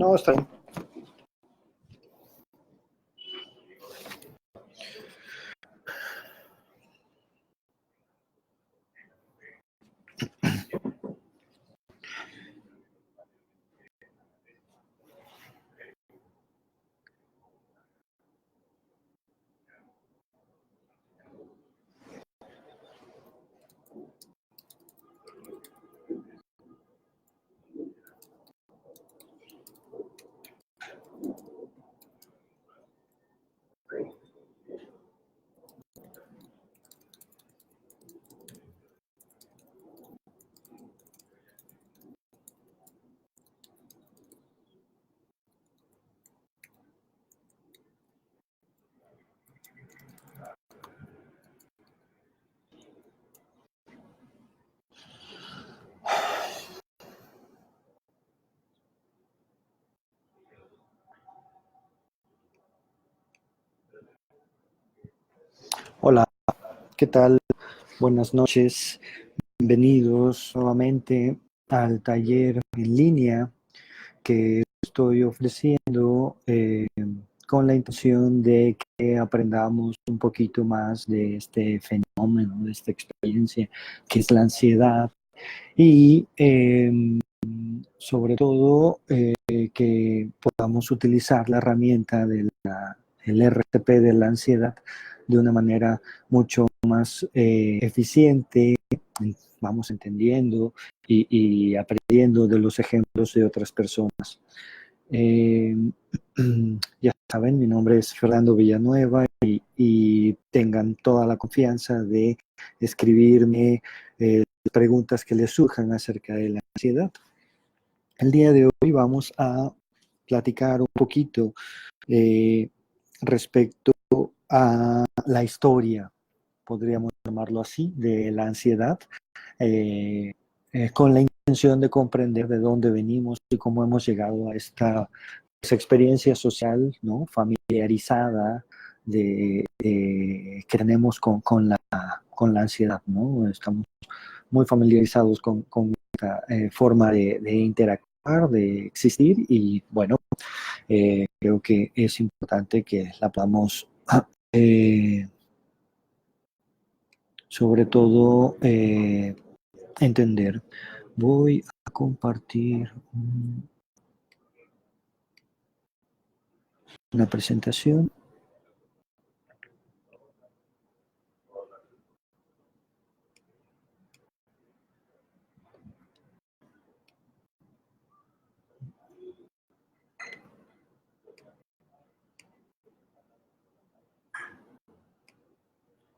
No, está bien. Hola, ¿qué tal? Buenas noches. Bienvenidos nuevamente al taller en línea que estoy ofreciendo con la intención de que aprendamos un poquito más de este fenómeno, de esta experiencia que es la ansiedad y sobre todo que podamos utilizar la herramienta del RTP de la ansiedad de una manera mucho más eficiente. Vamos entendiendo y aprendiendo de los ejemplos de otras personas. Eh, ya saben, mi nombre es Fernando Villanueva y tengan toda la confianza de escribirme preguntas que les surjan acerca de la ansiedad. El día de hoy vamos a platicar un poquito respecto a la historia, podríamos llamarlo así, de la ansiedad, con la intención de comprender de dónde venimos y cómo hemos llegado a esta experiencia social, ¿no? Familiarizada que tenemos con la ansiedad, ¿no? Estamos muy familiarizados con esta forma de interactuar, de existir y bueno, creo que es importante que la podamos sobre todo entender. Voy a compartir una presentación.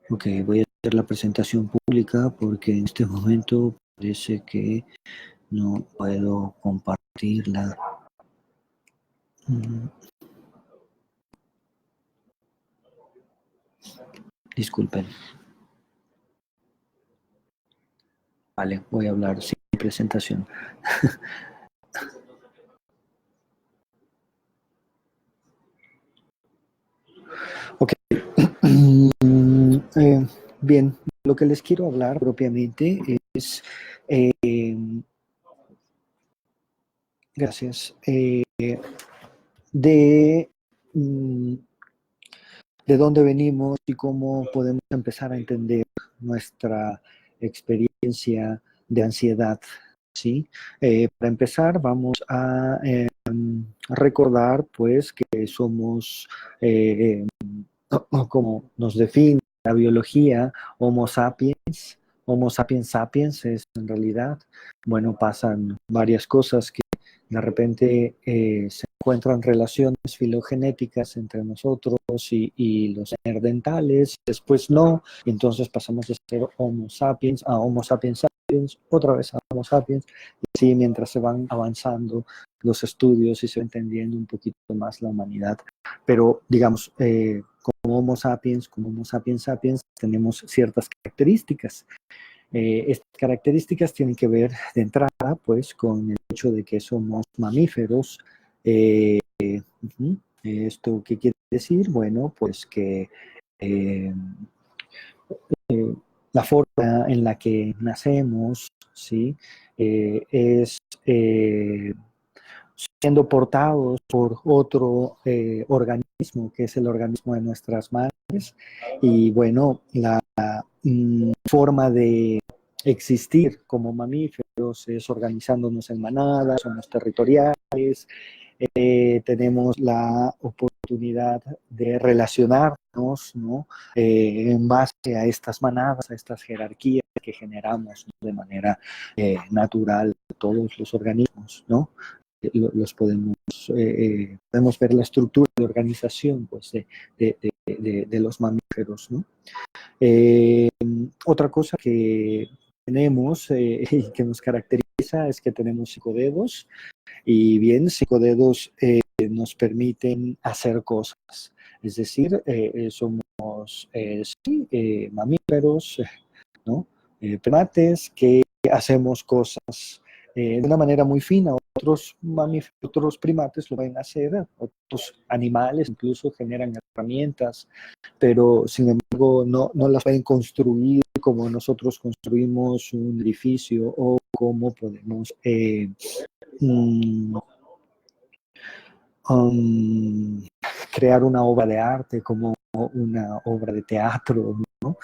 Ok, voy a hacer la presentación pública porque en este momento parece que no puedo compartirla. Disculpen. Vale, voy a hablar sin presentación. Ok. Bien, lo que les quiero hablar propiamente es, gracias, de, de dónde venimos y cómo podemos empezar a entender nuestra experiencia de ansiedad, ¿sí? Para empezar, vamos a recordar, pues, que somos, como nos define la biología, Homo sapiens. Homo sapiens sapiens es en realidad, bueno, pasan varias cosas que de repente se encuentran relaciones filogenéticas entre nosotros y los neandertales, después no, y entonces pasamos de ser Homo sapiens a Homo sapiens sapiens, otra vez a Homo sapiens, y así mientras se van avanzando los estudios y se va entendiendo un poquito más la humanidad. Pero, digamos, como Homo sapiens sapiens, tenemos ciertas características. Estas características tienen que ver de entrada, pues, con el hecho de que somos mamíferos. ¿Esto qué quiere decir? Bueno, pues que la forma en la que nacemos, ¿sí? Es siendo portados por otro organismo, que es el organismo de nuestras madres. Y bueno, la forma de existir como mamíferos es organizándonos en manadas, somos territoriales, tenemos la oportunidad de relacionarnos, ¿no? En base a estas manadas, a estas jerarquías que generamos, ¿no? De manera natural todos los organismos, ¿no? Los podemos ver la estructura de organización, pues, de los mamíferos, ¿no? Otra cosa que tenemos y que nos caracteriza es que tenemos 5 dedos, y bien, 5 dedos nos permiten hacer cosas. Es decir, somos sí, mamíferos, ¿no? Primates que hacemos cosas de una manera muy fina. Otros mamíferos, otros primates lo pueden hacer, otros animales incluso generan herramientas, pero sin embargo no las pueden construir como nosotros construimos un edificio o como podemos mm, um, crear una obra de arte, como una obra de teatro, ¿no?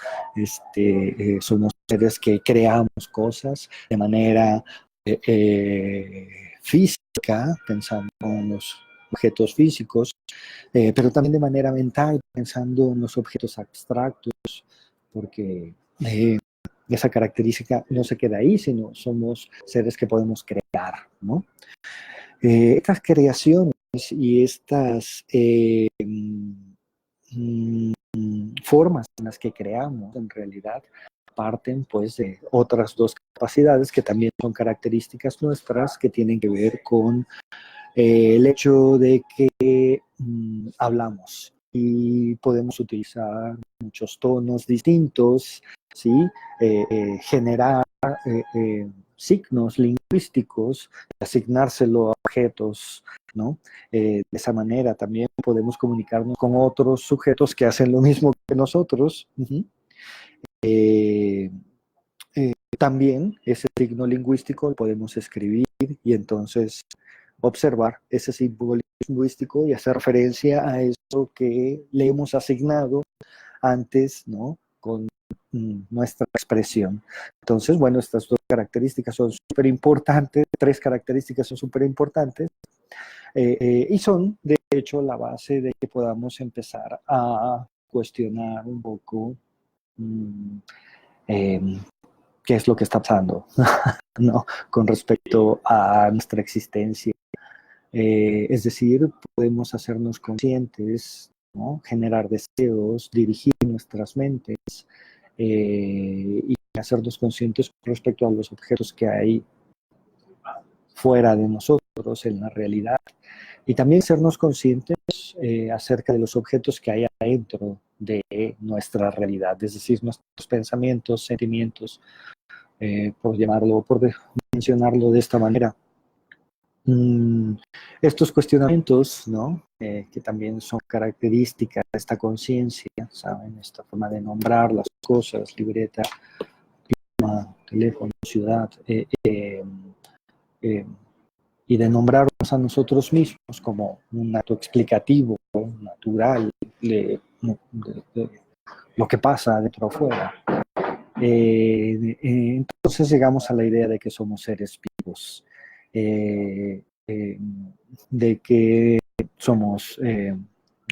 Somos seres que creamos cosas de manera física, pensando en los objetos físicos, pero también de manera mental, pensando en los objetos abstractos, porque esa característica no se queda ahí, sino somos seres que podemos crear, ¿no? Estas creaciones y estas formas en las que creamos, en realidad, parten pues de otras dos capacidades que también son características nuestras, que tienen que ver con el hecho de que hablamos y podemos utilizar muchos tonos distintos, ¿sí? Generar signos lingüísticos, asignárselo a objetos, ¿no? De esa manera también podemos comunicarnos con otros sujetos que hacen lo mismo que nosotros. Uh-huh. También ese signo lingüístico lo podemos escribir y entonces observar ese símbolo lingüístico y hacer referencia a eso que le hemos asignado antes, ¿no? Con nuestra expresión. Entonces, bueno, estas dos características son súper importantes, 3 características son súper importantes, y son, de hecho, la base de que podamos empezar a cuestionar un poco qué es lo que está pasando, ¿no? Con respecto a nuestra existencia. Es decir, podemos hacernos conscientes, ¿no? Generar deseos, dirigir nuestras mentes y hacernos conscientes respecto a los objetos que hay fuera de nosotros en la realidad. Y también sernos conscientes acerca de los objetos que hay adentro de nuestra realidad, es decir, nuestros pensamientos, sentimientos, por llamarlo, por mencionarlo de esta manera. Estos cuestionamientos, ¿no? Que también son características de esta conciencia, ¿saben? Esta forma de nombrar las cosas, libreta, pluma, teléfono, ciudad, y de nombrarnos a nosotros mismos como un acto explicativo, natural, de lo que pasa dentro o fuera. Entonces llegamos a la idea de que somos seres vivos, de que somos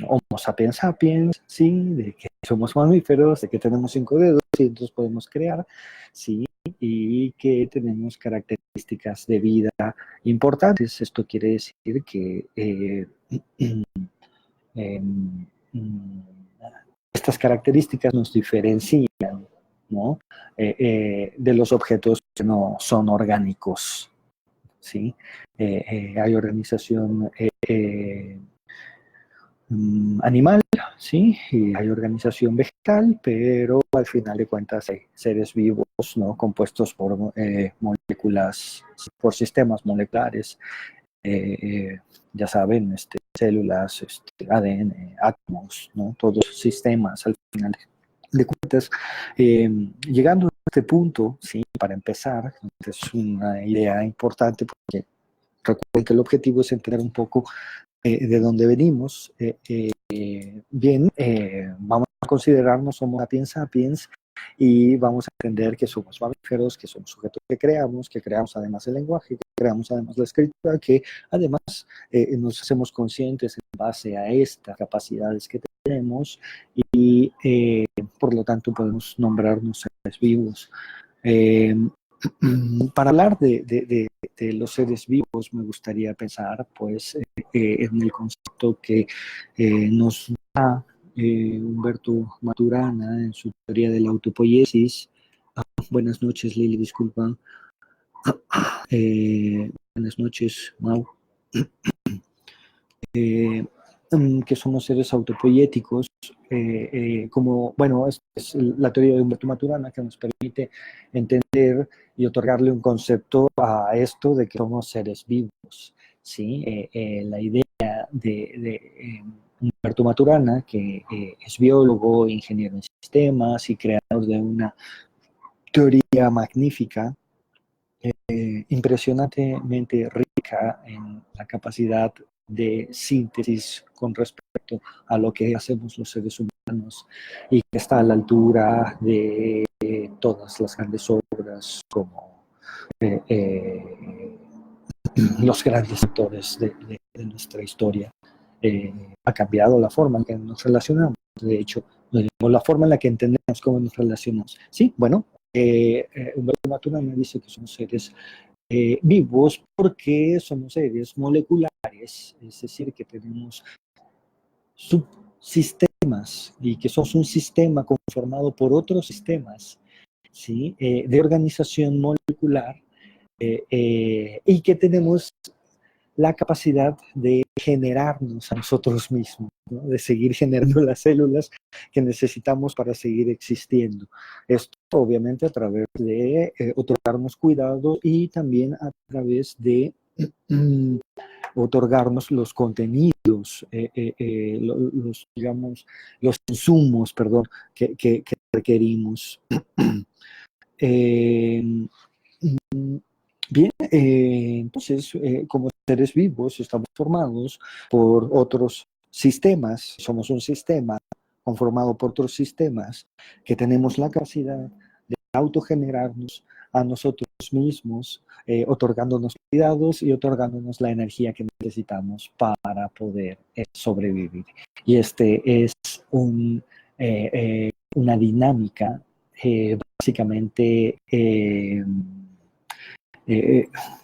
Homo sapiens sapiens, sí, de que somos mamíferos, de que tenemos 5 dedos y entonces podemos crear, sí, y que tenemos características de vida importantes. Esto quiere decir que estas características nos diferencian, ¿no? De los objetos que no son orgánicos, ¿sí? Hay organización animal, ¿sí? Y hay organización vegetal, pero al final de cuentas hay seres vivos, ¿no? Compuestos por moléculas, por sistemas moleculares, ya saben, células, ADN, átomos, ¿no? Todos sistemas al final de cuentas. Llegando a este punto, sí, para empezar, es una idea importante porque recuerden que el objetivo es entender un poco de dónde venimos. Bien, vamos a considerarnos Homo sapiens sapiens y vamos a entender que somos mamíferos, que somos sujetos que creamos además el lenguaje, que creamos además la escritura, que además nos hacemos conscientes en base a estas capacidades que tenemos y por lo tanto podemos nombrarnos seres vivos. Para hablar de los seres vivos me gustaría pensar pues en el concepto que nos da Humberto Maturana en su teoría de la autopoiesis. Buenas noches, Lili, disculpa. Buenas noches, Mau. Que somos seres autopoéticos, como, bueno, es la teoría de Humberto Maturana que nos permite entender y otorgarle un concepto a esto de que somos seres vivos, ¿sí? La idea de Humberto Maturana, que es biólogo, ingeniero en sistemas y creador de una teoría magnífica, impresionantemente rica en la capacidad de síntesis con respecto a lo que hacemos los seres humanos y que está a la altura de todas las grandes obras como los grandes autores de nuestra historia. Ha cambiado la forma en que nos relacionamos, de hecho, la forma en la que entendemos cómo nos relacionamos. Sí, bueno, Humberto Maturana dice que somos seres vivos porque somos seres moleculares, es decir, que tenemos subsistemas y que somos un sistema conformado por otros sistemas, ¿sí? De organización molecular y que tenemos la capacidad de generarnos a nosotros mismos, ¿no? De seguir generando las células que necesitamos para seguir existiendo. Esto obviamente a través de otorgarnos cuidado y también a través de otorgarnos los contenidos, digamos, los insumos, perdón, que requerimos. Bien, entonces, como seres vivos, estamos formados por otros sistemas, somos un sistema conformado por otros sistemas que tenemos la capacidad de autogenerarnos a nosotros mismos, otorgándonos cuidados y otorgándonos la energía que necesitamos para poder sobrevivir. Y este es una dinámica básicamente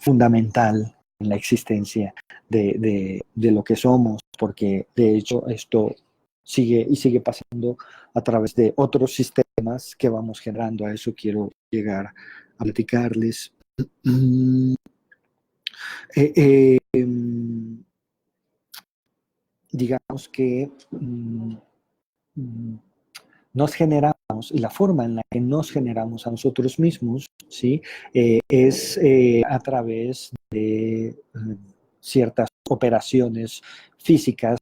fundamental en la existencia de lo que somos, porque de hecho esto sigue pasando a través de otros sistemas que vamos generando. A eso quiero llegar a platicarles. Digamos que nos generamos, y la forma en la que nos generamos a nosotros mismos, ¿sí? Es a través de ciertas operaciones físicas,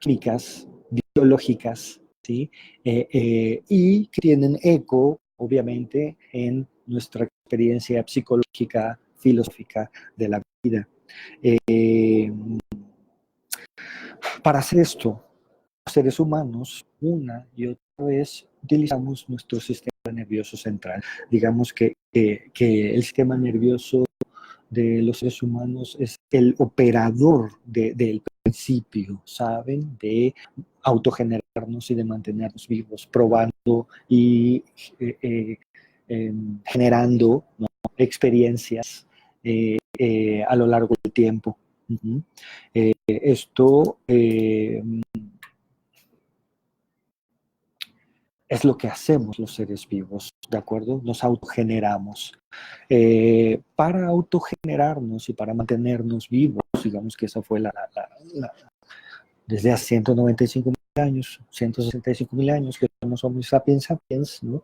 químicas, biológicas, ¿sí? Y que tienen eco, obviamente, en nuestra experiencia psicológica, filosófica de la vida. Para hacer esto, seres humanos, una y otra vez utilizamos nuestro sistema nervioso central. Digamos que el sistema nervioso de los seres humanos es el operador del principio, ¿saben? De autogenerarnos y de mantenernos vivos, probando y generando, ¿no? Experiencias a lo largo del tiempo. Uh-huh. Esto es lo que hacemos los seres vivos, ¿de acuerdo? Nos autogeneramos. Para autogenerarnos y para mantenernos vivos, digamos que esa fue desde hace 195 mil años, 165 mil años que somos Homo sapiens sapiens, ¿no?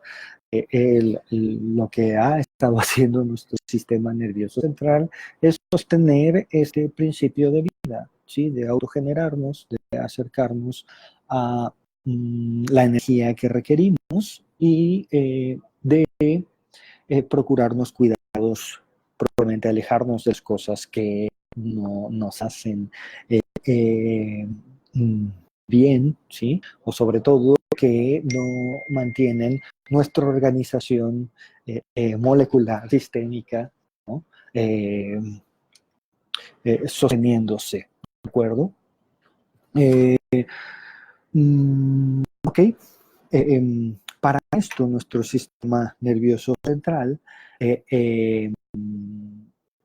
Lo que ha estado haciendo nuestro sistema nervioso central es sostener este principio de vida, ¿sí? De autogenerarnos, de acercarnos a la energía que requerimos y de procurarnos cuidados probablemente alejarnos de las cosas que no nos hacen eh, mm, bien, ¿sí? O sobre todo que no mantienen nuestra organización molecular, sistémica, ¿no? Eh, sosteniéndose, ¿de acuerdo? Eh, ok, para esto nuestro sistema nervioso central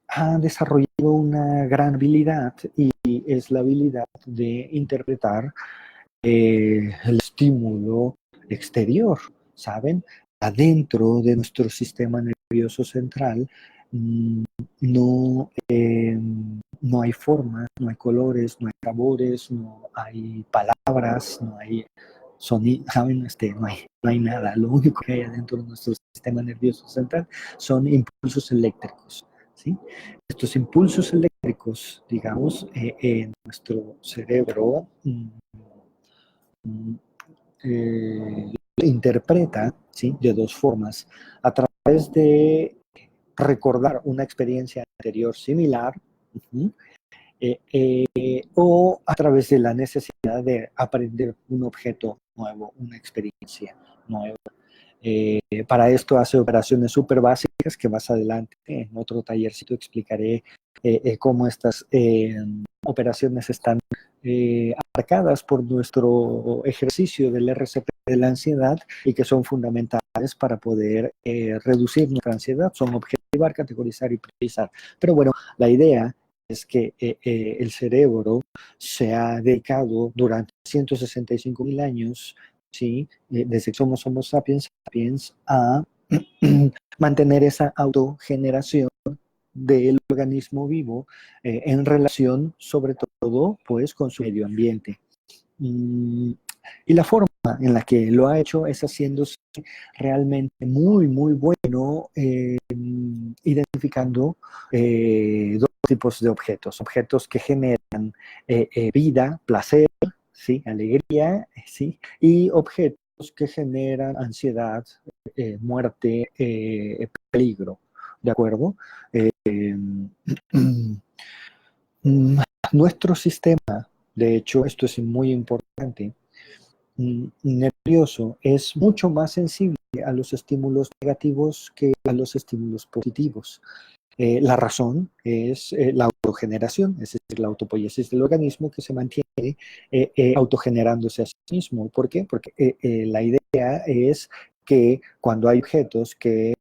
ha desarrollado una gran habilidad y es la habilidad de interpretar el estímulo exterior, ¿saben? Adentro de nuestro sistema nervioso central mm, no, no hay formas, no hay colores, no hay sabores, no hay palabras, no hay sonido, ¿saben? No hay nada. Lo único que hay adentro de nuestro sistema nervioso central son impulsos eléctricos, ¿sí? Estos impulsos eléctricos, digamos, en nuestro cerebro interpreta, ¿sí? De dos formas, a través de recordar una experiencia anterior similar, uh-huh, o a través de la necesidad de aprender un objeto nuevo, una experiencia nueva. Para esto hace operaciones súper básicas que más adelante en otro tallercito explicaré cómo estas operaciones están abarcadas por nuestro ejercicio del RCP de la ansiedad y que son fundamentales para poder reducir nuestra ansiedad. Son objetivar, categorizar y priorizar. Pero bueno, la idea es que el cerebro se ha dedicado durante 165.000 años, ¿sí? Desde que somos Homo sapiens, a mantener esa autogeneración del organismo vivo en relación sobre todo pues con su medio ambiente. Y la forma en la que lo ha hecho es haciéndose realmente muy, muy bueno identificando dos tipos de objetos. Objetos que generan vida, placer, ¿sí? Alegría, ¿sí? Y objetos que generan ansiedad, muerte, peligro. ¿De acuerdo? Nuestro sistema, de hecho, esto es muy importante, nervioso es mucho más sensible a los estímulos negativos que a los estímulos positivos. La razón es la autogeneración, es decir, la autopoiesis del organismo que se mantiene autogenerándose a sí mismo. ¿Por qué? Porque la idea es que cuando hay objetos que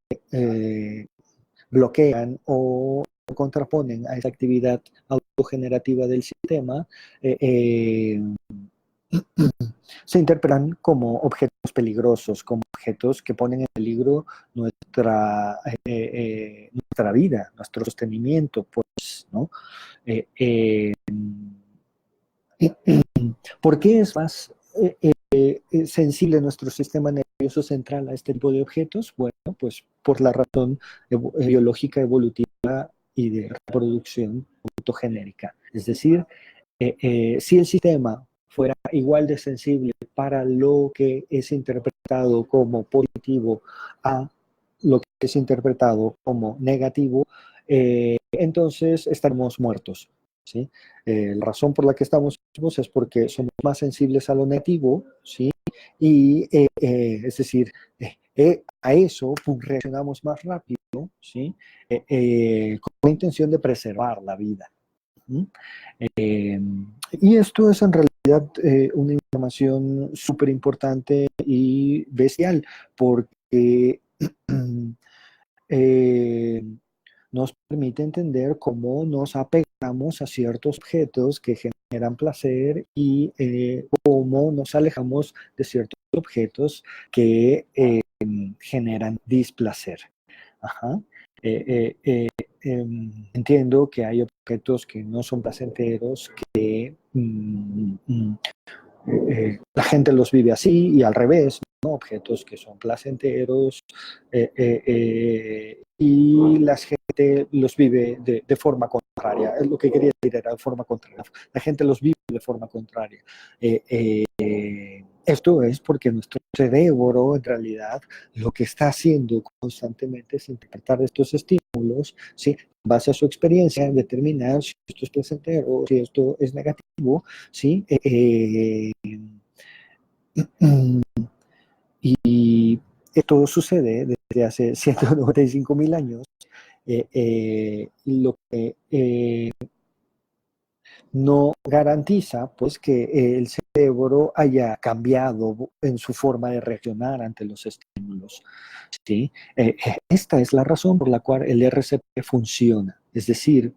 bloquean o contraponen a esa actividad autogenerativa del sistema, se interpretan como objetos peligrosos, como objetos que ponen en peligro nuestra vida, nuestro sostenimiento, pues, ¿no? ¿Por qué es más sensible nuestro sistema nervioso central a este tipo de objetos? Bueno, pues por la razón biológica evolutiva y de reproducción autogenérica. Es decir, si el sistema fuera igual de sensible para lo que es interpretado como positivo a lo que es interpretado como negativo, entonces estaremos muertos, ¿sí? La razón por la que estamos vivos es porque somos más sensibles a lo negativo, ¿sí? Y es decir, a eso reaccionamos más rápido, ¿sí? Con la intención de preservar la vida. Y esto es en realidad una información súper importante y bestial, porque nos permite entender cómo nos apegamos a ciertos objetos que generan placer y cómo nos alejamos de ciertos objetos que generan displacer. Ajá. Entiendo que hay objetos que no son placenteros, que la gente los vive así y al revés, ¿no? Objetos que son placenteros y la gente los vive de forma contraria. Es lo que quería decir, era de forma contraria. La gente los vive de forma contraria. Esto es porque nuestro cerebro, en realidad, lo que está haciendo constantemente es interpretar estos estímulos estímulos, ¿sí? En base a su experiencia, determinar si esto es placentero o si esto es negativo, ¿sí? Y esto sucede desde hace 195.000 años, lo que no garantiza pues que el cerebro haya cambiado en su forma de reaccionar ante los estímulos, ¿sí? Esta es la razón por la cual el RCP funciona, es decir,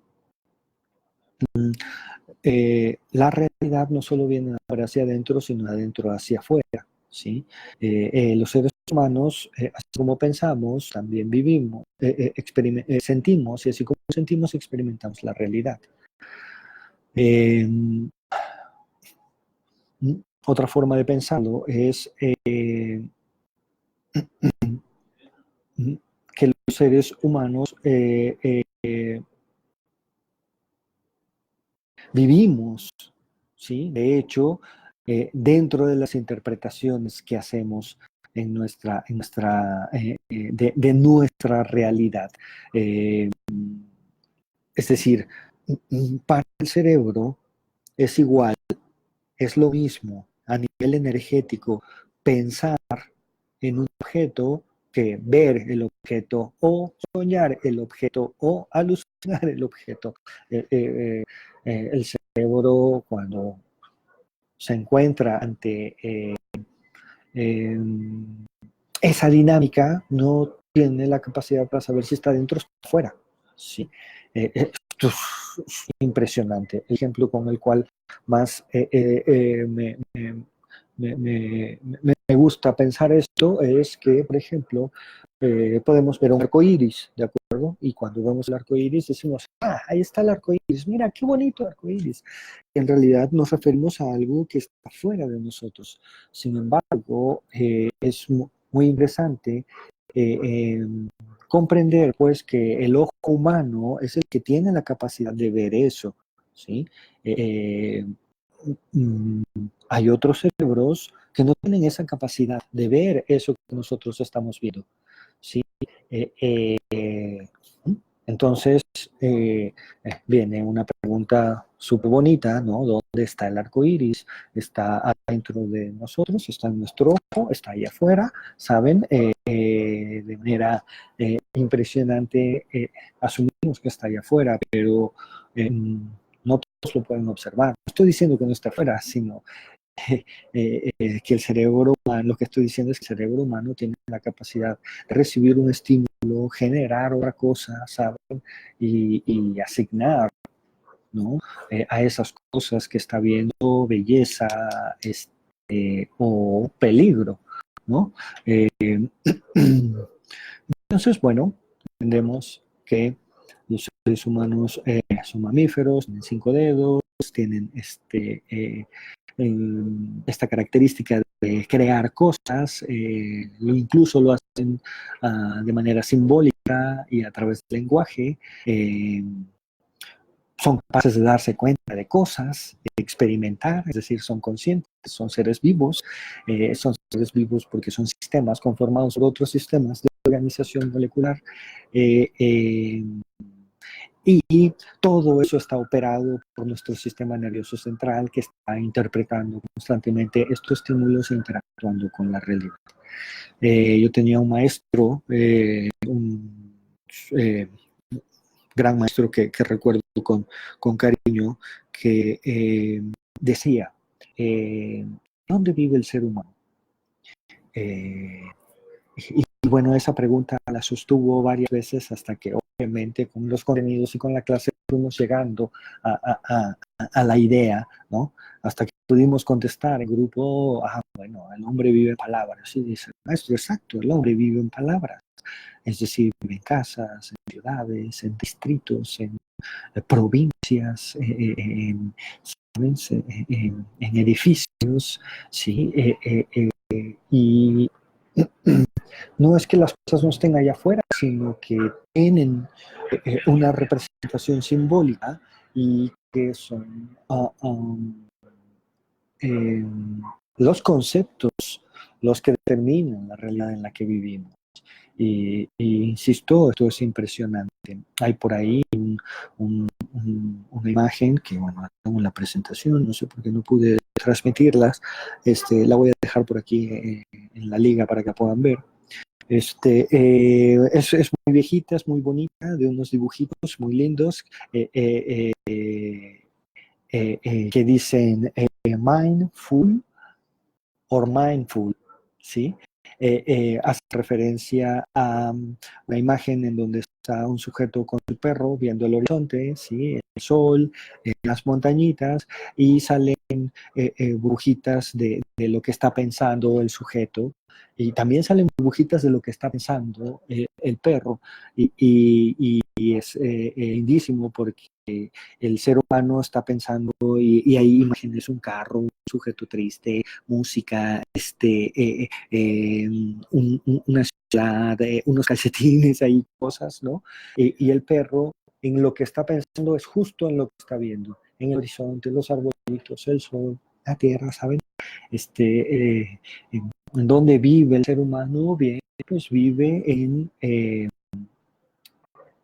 la realidad no solo viene hacia adentro, sino adentro hacia afuera, ¿sí? Los seres humanos, así como pensamos, también vivimos, sentimos, y así como sentimos, experimentamos la realidad. Eh, Otra forma de pensarlo es que los seres humanos vivimos, ¿sí? De hecho, dentro de las interpretaciones que hacemos de nuestra realidad. Eh, es decir, para el cerebro es igual, es lo mismo a nivel energético pensar en un objeto que ver el objeto o soñar el objeto o alucinar el objeto. El cerebro cuando se encuentra ante esa dinámica no tiene la capacidad para saber si está dentro o está fuera. Sí. Esto es impresionante. El ejemplo con el cual más me gusta pensar esto es que, por ejemplo, podemos ver un arco iris, ¿de acuerdo? Y cuando vemos el arco iris decimos, ah, ahí está el arco iris, mira qué bonito arco iris. En realidad nos referimos a algo que está fuera de nosotros. Sin embargo, es muy interesante eh, eh, comprender pues que el ojo humano es el que tiene la capacidad de ver eso, ¿sí? Eh, mm, Hay otros cerebros que no tienen esa capacidad de ver eso que nosotros estamos viendo, ¿sí? Eh, eh, entonces, viene una pregunta súper bonita, ¿no? ¿Dónde está el arco iris? Está adentro de nosotros, está en nuestro ojo, está ahí afuera, ¿saben? De manera impresionante, asumimos que está ahí afuera, pero no todos lo pueden observar. No estoy diciendo que no está afuera, sino que el cerebro humano, lo que estoy diciendo es que el cerebro humano tiene la capacidad de recibir un estímulo, generar otra cosa, ¿saben? Y asignar, ¿no? A esas cosas que está viendo belleza o peligro, ¿no? Eh, entonces, bueno, entendemos que los seres humanos son mamíferos, tienen 5 dedos, tienen esta característica de crear cosas, incluso lo hacen de manera simbólica y a través del lenguaje. Son capaces de darse cuenta de cosas, de experimentar, es decir, son conscientes, son seres vivos porque son sistemas conformados por otros sistemas de organización molecular. Eh, eh, y todo eso está operado por nuestro sistema nervioso central que está interpretando constantemente estos estímulos e interactuando con la realidad. Yo tenía un maestro, eh, gran maestro que recuerdo con cariño, que decía, ¿dónde vive el ser humano? Y bueno, esa pregunta la sostuvo varias veces hasta que obviamente con los contenidos y con la clase fuimos llegando a la idea, ¿no? Hasta que pudimos contestar en grupo, bueno, el hombre vive en palabras. Y dice, maestro, exacto, el hombre vive en palabras. Es decir, vive en casas, en ciudades, en distritos, en provincias, en edificios, ¿sí? Y no es que las cosas no estén allá afuera, sino que tienen una representación simbólica y que son los conceptos los que determinan la realidad en la que vivimos. Y insisto, esto es impresionante. Hay por ahí una imagen que, bueno, tengo en la presentación, no sé por qué no pude transmitirlas, la voy a dejar por aquí en la liga para que puedan ver. Es muy viejita, es muy bonita, de unos dibujitos muy lindos que dicen mindful or mindful, ¿sí? Hace referencia a una imagen en donde está un sujeto con su perro viendo el horizonte, ¿sí? El sol, las montañitas, y salen burbujitas de lo que está pensando el sujeto, y también salen burbujitas de lo que está pensando el perro, y es lindísimo porque el ser humano está pensando, y ahí imágenes, un carro, un sujeto triste, música, una ciudad, unos calcetines, ahí cosas, ¿no? Y el perro en lo que está pensando es justo en lo que está viendo, en el horizonte, los arbolitos, el sol, la tierra, ¿saben? En donde vive el ser humano, bien, pues vive en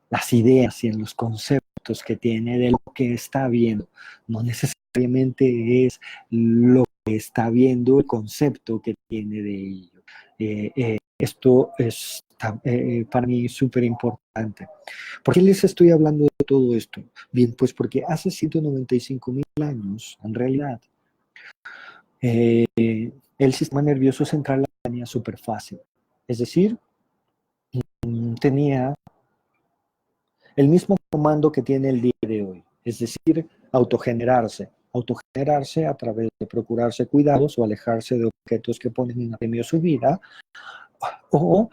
las ideas y en los conceptos que tiene de lo que está viendo. No necesariamente es lo que está viendo, el concepto que tiene de ello. Esto es para mí súper importante. ¿Por qué les estoy hablando de todo esto? Bien, pues porque hace 195.000 años, en realidad, el sistema nervioso central la tenía súper fácil. Es decir, tenía el mismo comando que tiene el día de hoy, es decir, autogenerarse. Autogenerarse a través de procurarse cuidados o alejarse de objetos que ponen en apremio su vida, o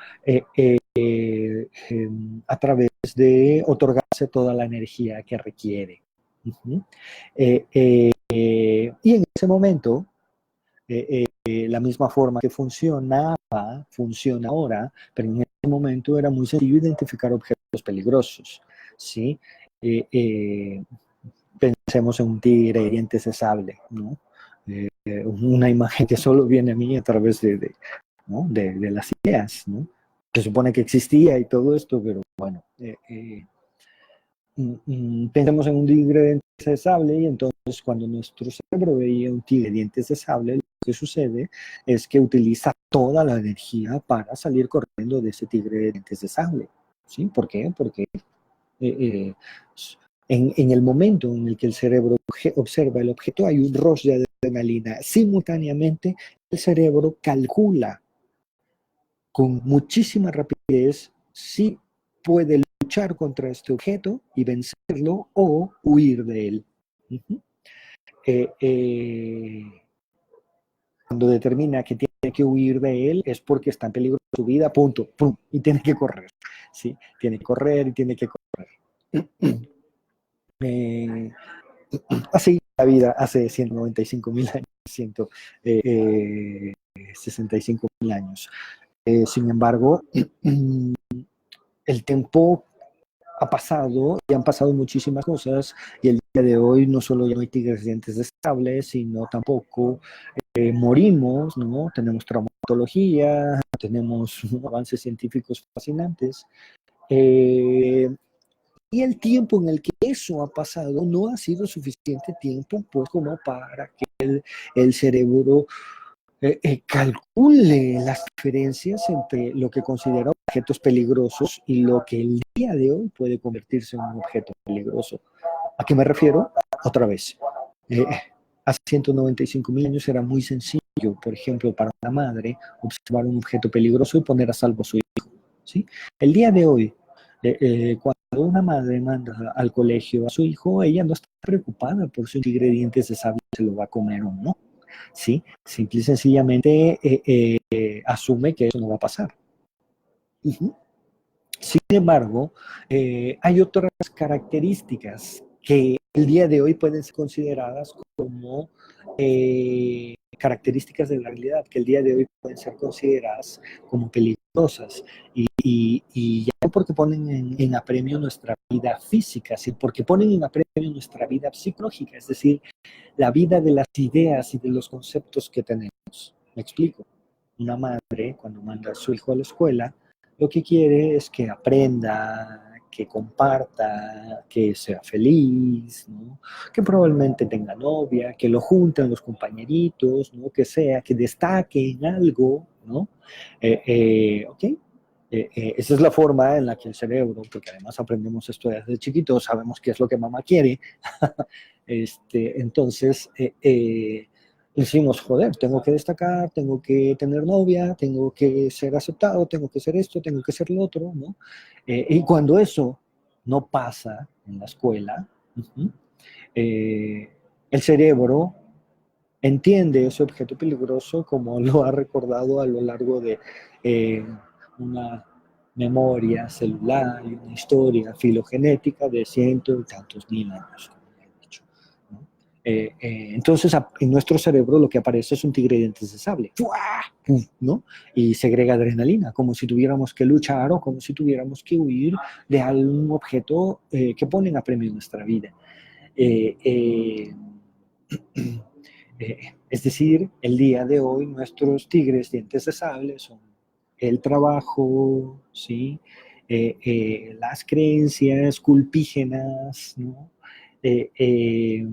a través de otorgarse toda la energía que requiere. Uh-huh. Y en ese momento, la misma forma que funciona ahora, pero en ese momento era muy sencillo identificar objetos peligrosos, ¿sí? Pensemos en un tigre de dientes de sable, ¿no? Una imagen que solo viene a mí a través ¿no? de las ideas, ¿no? Se supone que existía y todo esto, pero bueno, pensemos en un tigre de dientes de sable, y entonces cuando nuestro cerebro veía un tigre de dientes de sable, lo que sucede es que utiliza toda la energía para salir corriendo de ese tigre de dientes de sable. ¿Sí? ¿Por qué? Porque en el momento en el que el cerebro observa el objeto, hay un rush de adrenalina. Simultáneamente, el cerebro calcula con muchísima rapidez si puede luchar contra este objeto y vencerlo o huir de él. Uh-huh. Cuando determina que tiene que huir de él es porque está en peligro de su vida, punto, pum, y tiene que correr. ¿Sí? Tiene que correr y tiene que correr. Así la vida hace 195.000 años, 165.000 años. Sin embargo, el tiempo ha pasado y han pasado muchísimas cosas, y el día de hoy no solo ya no hay tigres de dientes de sable, sino tampoco morimos, ¿no? Tenemos traumatología, tenemos avances científicos fascinantes. Y el tiempo en el que eso ha pasado no ha sido suficiente tiempo, pues, como para que el cerebro calcule las diferencias entre lo que considera objetos peligrosos y lo que el día de hoy puede convertirse en un objeto peligroso. ¿A qué me refiero? Otra vez, hace 195.000 años era muy sencillo, por ejemplo, para una madre observar un objeto peligroso y poner a salvo a su hijo. ¿Sí? El día de hoy, cuando una madre manda al colegio a su hijo, ella no está preocupada por si un tigre de dientes de sable se lo va a comer o no. ¿Sí? Simple y sencillamente asume que eso no va a pasar. Uh-huh. Sin embargo, hay otras características que el día de hoy pueden ser consideradas como características de la realidad, que el día de hoy pueden ser consideradas como peligrosas, y ya no porque ponen en apremio nuestra vida física, sino porque ponen en apremio nuestra vida psicológica, es decir, la vida de las ideas y de los conceptos que tenemos. ¿Me explico? Una madre, cuando manda a su hijo a la escuela, lo que quiere es que aprenda, que comparta, que sea feliz, ¿no? Que probablemente tenga novia, que lo junten los compañeritos, ¿no? Que sea, que destaque en algo, ¿no? ¿Ok? Esa es la forma en la que el cerebro, porque además aprendemos esto desde chiquitos, sabemos qué es lo que mamá quiere. Entonces, decimos, joder, tengo que destacar, tengo que tener novia, tengo que ser aceptado, tengo que ser esto, tengo que ser lo otro, ¿no? Y cuando eso no pasa en la escuela, eh, el cerebro entiende ese objeto peligroso como lo ha recordado a lo largo de eh, una memoria celular y una historia filogenética de cientos y tantos mil años, como ya he dicho, ¿no? Entonces, en nuestro cerebro lo que aparece es un tigre de dientes de sable, ¿no? Y segrega adrenalina, como si tuviéramos que luchar o como si tuviéramos que huir de algún objeto que ponen a premio en nuestra vida. Eh, eh, es decir, el día de hoy nuestros tigres dientes de sable son el trabajo, ¿sí? Las creencias culpígenas, ¿no? Eh,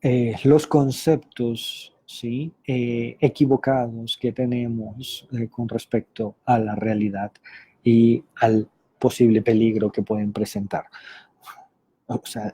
eh, los conceptos, ¿sí? Equivocados que tenemos con respecto a la realidad y al posible peligro que pueden presentar. O sea,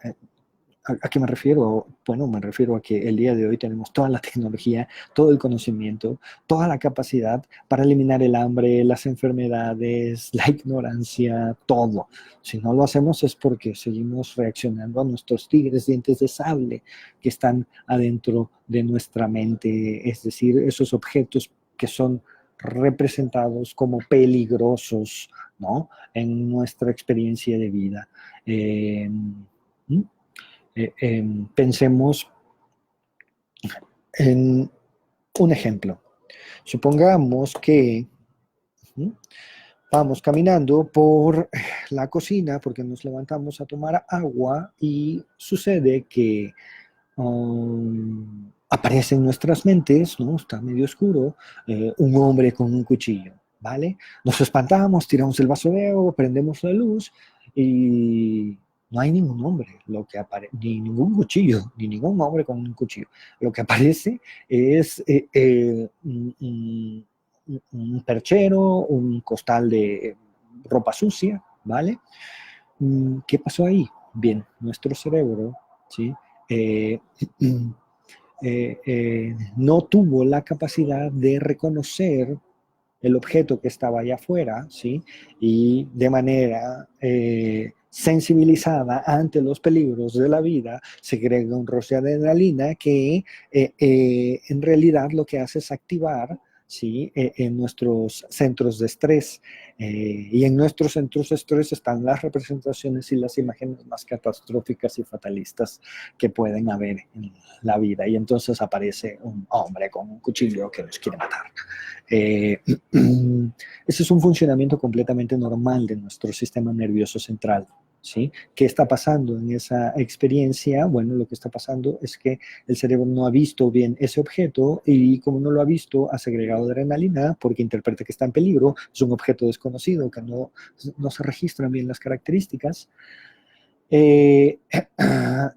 ¿a qué me refiero? Bueno, me refiero a que el día de hoy tenemos toda la tecnología, todo el conocimiento, toda la capacidad para eliminar el hambre, las enfermedades, la ignorancia, todo. Si no lo hacemos es porque seguimos reaccionando a nuestros tigres dientes de sable que están adentro de nuestra mente, es decir, esos objetos que son representados como peligrosos, ¿no? En nuestra experiencia de vida. Eh, Pensemos en un ejemplo. Supongamos que vamos caminando por la cocina porque nos levantamos a tomar agua y sucede que aparece en nuestras mentes, ¿no? Está medio oscuro, un hombre con un cuchillo, ¿vale? Nos espantamos, tiramos el vaso de agua, prendemos la luz y no hay ningún hombre, ni ningún cuchillo, ni ningún hombre con un cuchillo. Lo que aparece es un perchero, un costal de ropa sucia, ¿vale? ¿Qué pasó ahí? Bien, nuestro cerebro, ¿sí? Eh, no tuvo la capacidad de reconocer el objeto que estaba allá afuera, ¿sí? Y de manera sensibilizada ante los peligros de la vida, segrega un roce de adrenalina que en realidad lo que hace es activar, ¿sí? En nuestros centros de estrés. Y en nuestros centros de estrés están las representaciones y las imágenes más catastróficas y fatalistas que pueden haber en la vida. Y entonces aparece un hombre con un cuchillo que nos quiere matar. Eh, ese es un funcionamiento completamente normal de nuestro sistema nervioso central. ¿Sí? ¿Qué está pasando en esa experiencia? Bueno, lo que está pasando es que el cerebro no ha visto bien ese objeto y como no lo ha visto, ha segregado adrenalina porque interpreta que está en peligro, es un objeto desconocido que no se registran bien las características. Eh,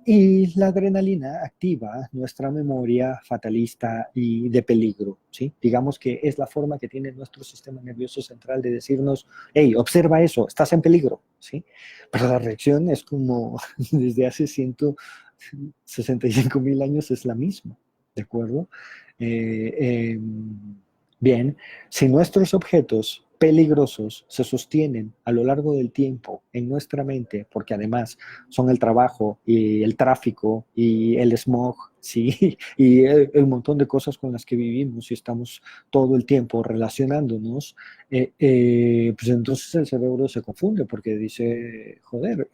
y la adrenalina activa nuestra memoria fatalista y de peligro, ¿sí? Digamos que es la forma que tiene nuestro sistema nervioso central de decirnos, hey, observa eso, estás en peligro, ¿sí? Pero la reacción es como desde hace 165.000 años es la misma, ¿de acuerdo? Eh, eh, Bien, si nuestros objetos peligrosos se sostienen a lo largo del tiempo en nuestra mente, porque además son el trabajo y el tráfico y el smog, ¿sí? Y el montón de cosas con las que vivimos y estamos todo el tiempo relacionándonos, pues entonces el cerebro se confunde porque dice, joder,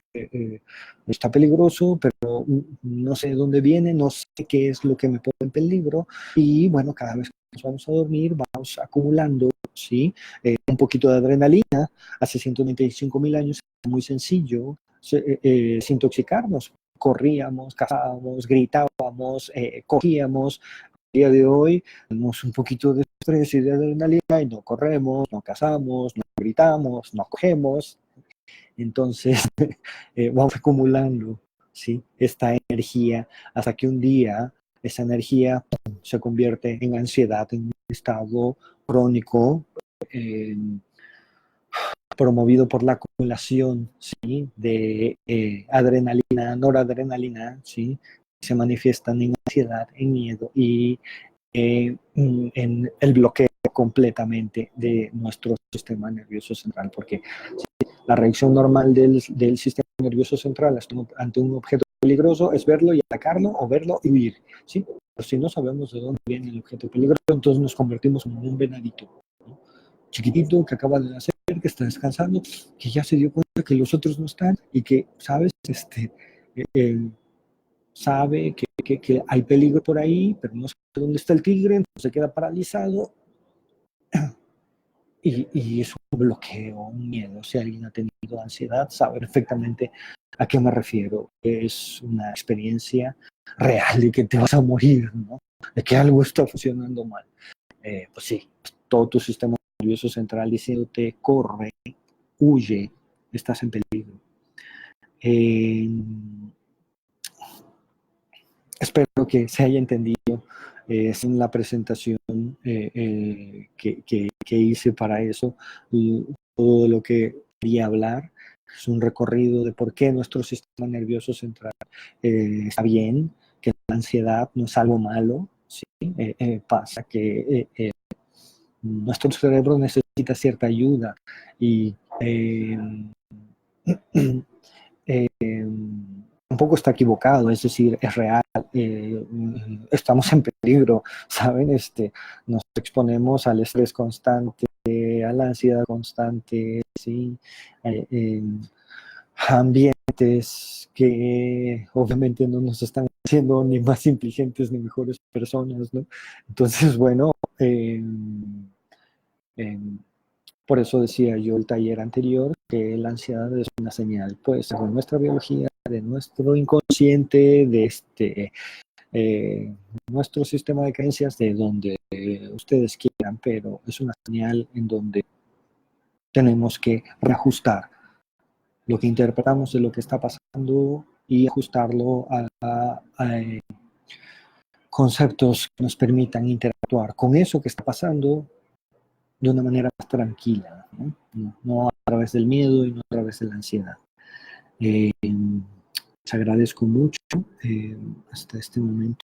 está peligroso, pero no sé de dónde viene, no sé qué es lo que me pone en peligro y bueno, cada vez que nos vamos a dormir vamos acumulando, ¿sí? Un poquito de adrenalina. Hace 195.000 años era muy sencillo desintoxicarnos. Corríamos, cazábamos, gritábamos, cogíamos, día de hoy tenemos un poquito de estrés y de adrenalina y no corremos, no cazamos, no gritamos, no cogemos. Entonces, vamos acumulando, ¿sí?, esta energía hasta que un día esa energía se convierte en ansiedad, en un estado crónico, eh, promovido por la acumulación, ¿sí?, de adrenalina, noradrenalina, ¿sí?, se manifiestan en ansiedad, en miedo y en el bloqueo completamente de nuestro sistema nervioso central, porque la reacción normal del sistema nervioso central ante un objeto peligroso es verlo y atacarlo, o verlo y huir, ¿sí? Pero si no sabemos de dónde viene el objeto peligroso, entonces nos convertimos en un venadito, ¿no?, chiquitito, que acaba de nacer, que está descansando, que ya se dio cuenta que los otros no están y que, ¿sabes? Eh, sabe que hay peligro por ahí, pero no sabe dónde está el tigre, entonces se queda paralizado. Y es un bloqueo, un miedo. Si alguien ha tenido ansiedad, sabe perfectamente a qué me refiero. Es una experiencia real de que te vas a morir, ¿no?, de que algo está funcionando mal. Pues sí, todo tu sistema nervioso central diciéndote: corre, huye, estás en peligro. Espero que se haya entendido en la presentación que hice para eso, y todo lo que quería hablar. Es un recorrido de por qué nuestro sistema nervioso central está bien, que la ansiedad no es algo malo, ¿sí? Pasa que nuestro cerebro necesita cierta ayuda y tampoco está equivocado, es decir, es real, estamos en peligro, ¿saben? Nos exponemos al estrés constante, a la ansiedad constante, ¿sí? Ambientes que obviamente no nos están haciendo ni más inteligentes ni mejores personas, ¿no? Entonces, bueno, por eso decía yo el taller anterior que la ansiedad es una señal, pues, de nuestra biología, de nuestro inconsciente, de nuestro sistema de creencias, de donde ustedes quieran, pero es una señal en donde tenemos que reajustar lo que interpretamos de lo que está pasando y ajustarlo a conceptos que nos permitan interactuar con eso que está pasando de una manera más tranquila, ¿no? No a través del miedo y no a través de la ansiedad. Les agradezco mucho. Hasta este momento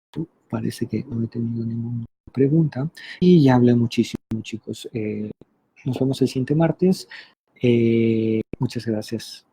parece que no he tenido ninguna pregunta y ya hablé muchísimo, chicos. Nos vemos el siguiente martes. Muchas gracias.